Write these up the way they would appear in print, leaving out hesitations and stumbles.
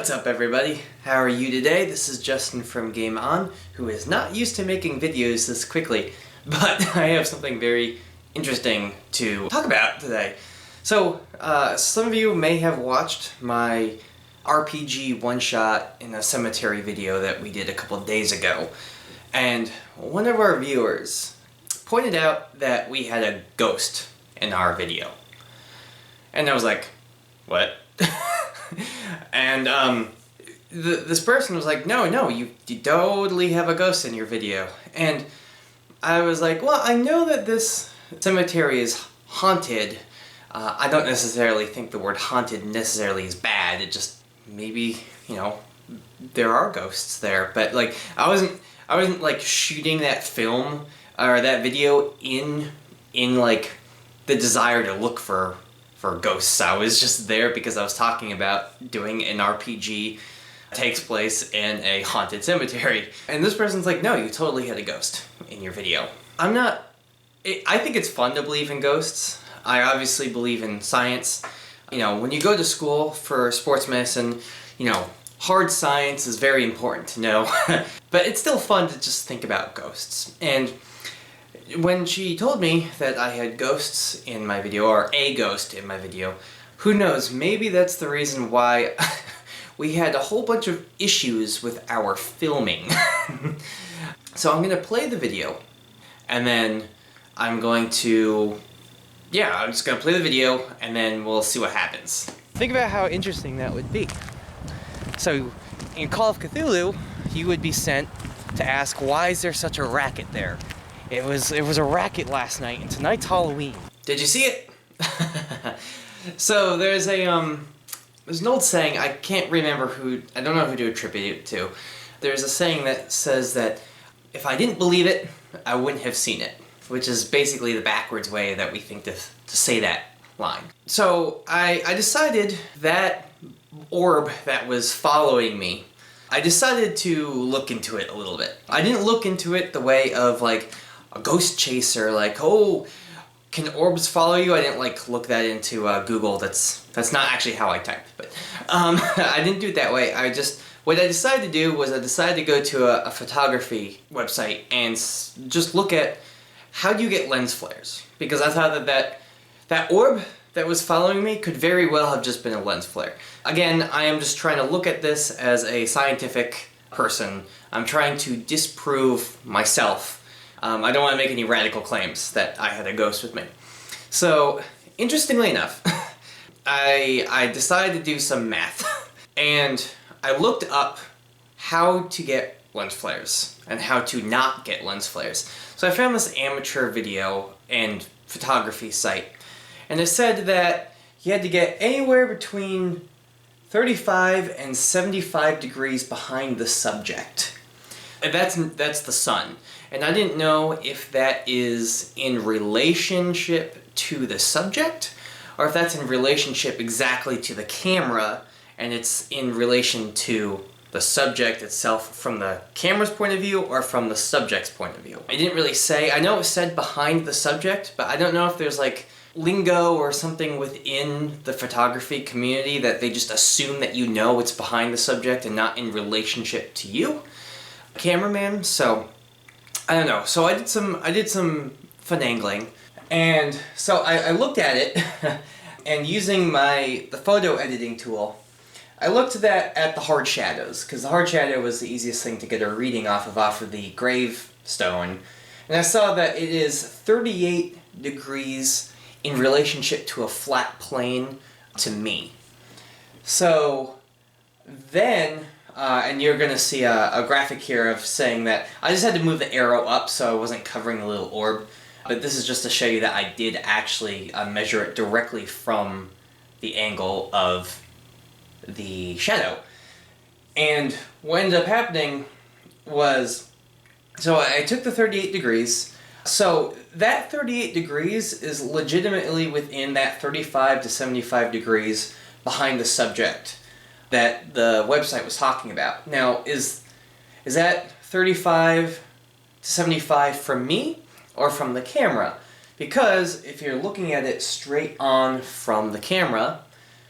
What's up everybody? How are you today? This is Justin from Game On, who is not used to making videos this quickly, but I have something very interesting to talk about today. So, some of you may have watched my RPG one-shot in a cemetery video that we did a couple of days ago, and one of our viewers pointed out that we had a ghost in our video. And I was like, what? And this person was like, no, you totally have a ghost in your video. And I was like, well, I know that this cemetery is haunted. I don't necessarily think the word haunted necessarily is bad. It just, maybe, you know, there are ghosts there. But like, I wasn't like shooting that film or that video in like the desire to look for ghosts. I was just there because I was talking about doing an RPG that takes place in a haunted cemetery. And this person's like, no, you totally had a ghost in your video. I think it's fun to believe in ghosts. I obviously believe in science. You know, when you go to school for sports medicine, you know, hard science is very important to know. But it's still fun to just think about ghosts. And when she told me that I had ghosts in my video, or a ghost in my video, who knows, maybe that's the reason why we had a whole bunch of issues with our filming. So I'm going to play the video, and then I'm just going to play the video, and then we'll see what happens. Think about how interesting that would be. So, in Call of Cthulhu, you would be sent to ask, why is there such a racket there? It was a racket last night, and tonight's Halloween. Did you see it? So there's an old saying, I can't remember I don't know who to attribute it to. There's a saying that says that if I didn't believe it, I wouldn't have seen it, which is basically the backwards way that we think to say that line. So I decided that orb that was following me, I decided to look into it a little bit. I didn't look into it the way of like a ghost chaser, like, oh, can orbs follow you? I didn't like look that into Google. That's not actually how I typed, but I didn't do it that way. What I decided to do was I decided to go to a photography website and just look at how do you get lens flares, because I thought that orb that was following me could very well have just been a lens flare. Again, I am just trying to look at this as a scientific person. I'm trying to disprove myself. I don't want to make any radical claims that I had a ghost with me. So, interestingly enough, I decided to do some math. And I looked up how to get lens flares and how to not get lens flares. So I found this amateur video and photography site. And it said that you had to get anywhere between 35 and 75 degrees behind the subject. And that's the sun. And I didn't know if that is in relationship to the subject, or if that's in relationship exactly to the camera, and it's in relation to the subject itself from the camera's point of view or from the subject's point of view. I didn't really say. I know it said behind the subject, but I don't know if there's like lingo or something within the photography community that they just assume that you know it's behind the subject and not in relationship to you, cameraman. So I don't know. So I did some finagling, and so I looked at it, and using the photo editing tool, I looked at the hard shadows, because the hard shadow was the easiest thing to get a reading off of the gravestone, and I saw that it is 38 degrees in relationship to a flat plane to me. So then, and you're going to see a graphic here of saying that I just had to move the arrow up so I wasn't covering the little orb, but this is just to show you that I did actually measure it directly from the angle of the shadow. And what ended up happening was, so I took the 38 degrees, so that 38 degrees is legitimately within that 35 to 75 degrees behind the subject that the website was talking about. Now, is that 35 to 75 from me or from the camera? Because if you're looking at it straight on from the camera,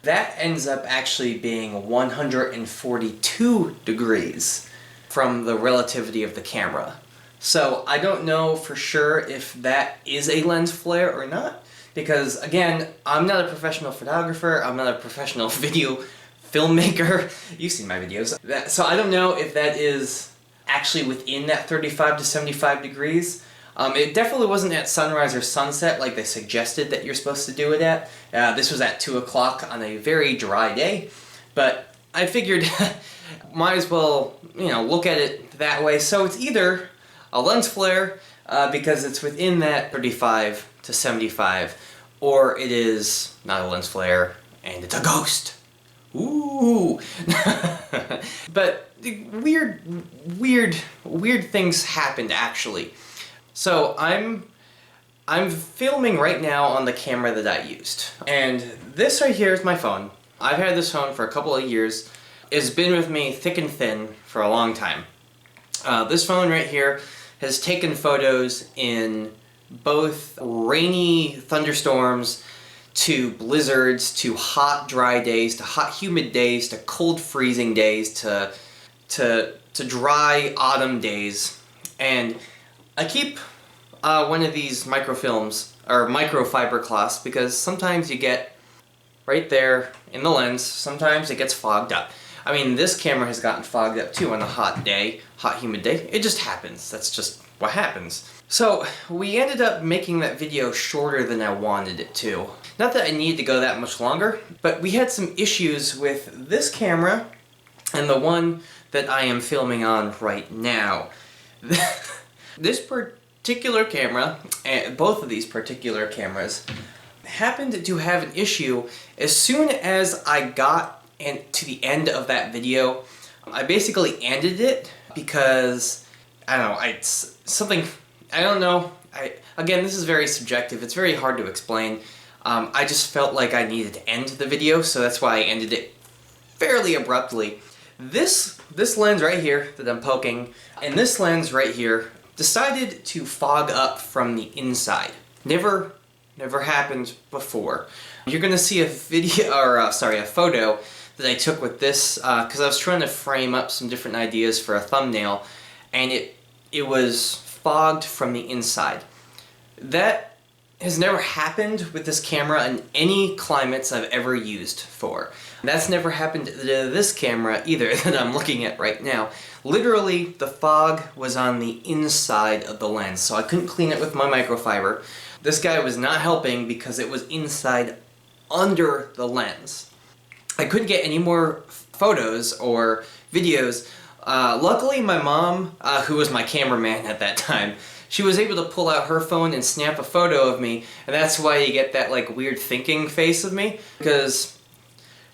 that ends up actually being 142 degrees from the relativity of the camera. So I don't know for sure if that is a lens flare or not, because again, I'm not a professional photographer, I'm not a professional video filmmaker. You've seen my videos. So I don't know if that is actually within that 35 to 75 degrees. It definitely wasn't at sunrise or sunset like they suggested that you're supposed to do it at. This was at 2 o'clock on a very dry day, but I figured might as well, look at it that way. So it's either a lens flare because it's within that 35 to 75, or it is not a lens flare and it's a ghost. Ooh! But weird things happened actually. So I'm filming right now on the camera that I used. And this right here is my phone. I've had this phone for a couple of years. It's been with me thick and thin for a long time. This phone right here has taken photos in both rainy thunderstorms to blizzards, to hot dry days, to hot humid days, to cold freezing days, to dry autumn days. And I keep one of these microfilms, or microfiber cloths, because sometimes you get right there in the lens, sometimes it gets fogged up. I mean, this camera has gotten fogged up too on a hot day, hot humid day. It just happens. That's just what happens. So we ended up making that video shorter than I wanted it to. Not that I needed to go that much longer, but we had some issues with this camera and the one that I am filming on right now. This particular camera, and both of these particular cameras, happened to have an issue as soon as I got to the end of that video. I basically ended it because, I don't know, it's something, I don't know. Again, this is very subjective. It's very hard to explain. I just felt like I needed to end the video, so that's why I ended it fairly abruptly. This lens right here that I'm poking, and this lens right here, decided to fog up from the inside. Never happened before. You're gonna see a video, or a photo that I took with this, because I was trying to frame up some different ideas for a thumbnail, and it was fogged from the inside. That has never happened with this camera in any climates I've ever used for. That's never happened to this camera either that I'm looking at right now. Literally, the fog was on the inside of the lens, so I couldn't clean it with my microfiber. This guy was not helping because it was inside under the lens. I couldn't get any more photos or videos. Luckily, my mom, who was my cameraman at that time, she was able to pull out her phone and snap a photo of me, and that's why you get that like weird thinking face of me, because,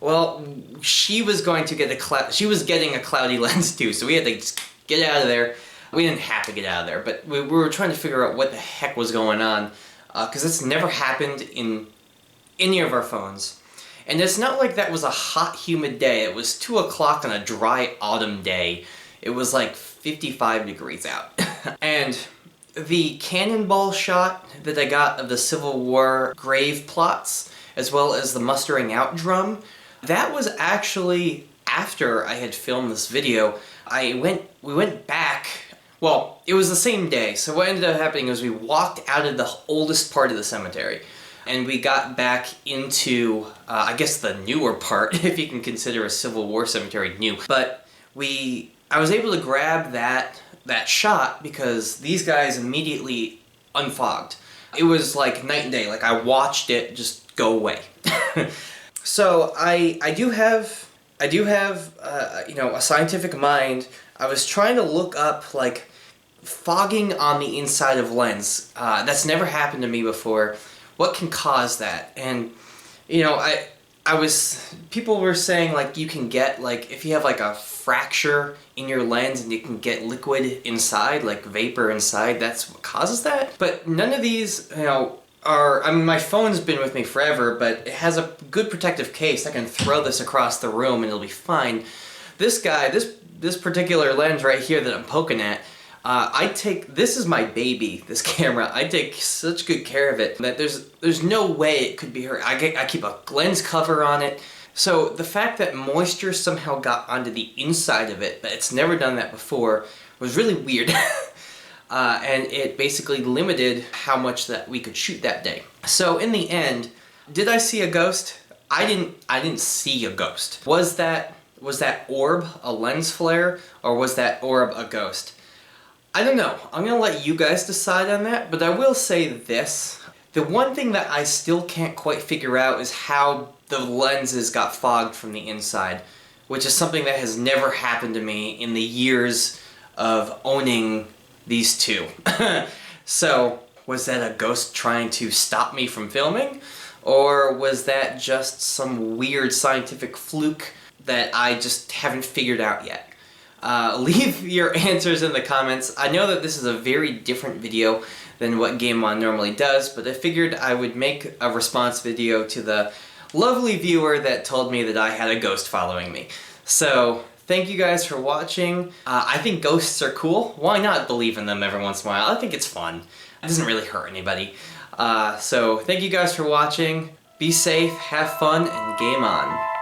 well, she was going to get she was getting a cloudy lens too, so we had to just get out of there. We didn't have to get out of there, but we were trying to figure out what the heck was going on, because it's never happened in any of our phones. And it's not like that was a hot, humid day. It was 2 o'clock on a dry autumn day. It was like 55 degrees out. And the cannonball shot that I got of the Civil War grave plots, as well as the mustering out drum, that was actually after I had filmed this video. We went back, well, it was the same day, so what ended up happening was we walked out of the oldest part of the cemetery, and we got back into, I guess the newer part, if you can consider a Civil War cemetery new. But I was able to grab that shot because these guys immediately unfogged. It was like night and day, like I watched it just go away. So I do have a scientific mind. I was trying to look up like fogging on the inside of lens. That's never happened to me before. What can cause that? And people were saying like you can get like if you have like a fracture in your lens and you can get liquid inside, like vapor inside, that's what causes that. But none of these, I mean, my phone's been with me forever, but it has a good protective case. I can throw this across the room and it'll be fine. This guy, this particular lens right here that I'm poking at, This is my baby, this camera. I take such good care of it that there's no way it could be hurt. I keep a lens cover on it. So the fact that moisture somehow got onto the inside of it, but it's never done that before, was really weird. And it basically limited how much that we could shoot that day. So in the end, did I see a ghost? I didn't see a ghost. Was that orb a lens flare, or was that orb a ghost? I don't know. I'm gonna let you guys decide on that, but I will say this. The one thing that I still can't quite figure out is how the lenses got fogged from the inside, which is something that has never happened to me in the years of owning these two. So, was that a ghost trying to stop me from filming? Or was that just some weird scientific fluke that I just haven't figured out yet? Leave your answers in the comments. I know that this is a very different video than what Game On normally does, but I figured I would make a response video to the lovely viewer that told me that I had a ghost following me. So, thank you guys for watching. I think ghosts are cool. Why not believe in them every once in a while? I think it's fun. It doesn't really hurt anybody. So, thank you guys for watching. Be safe, have fun, and game on.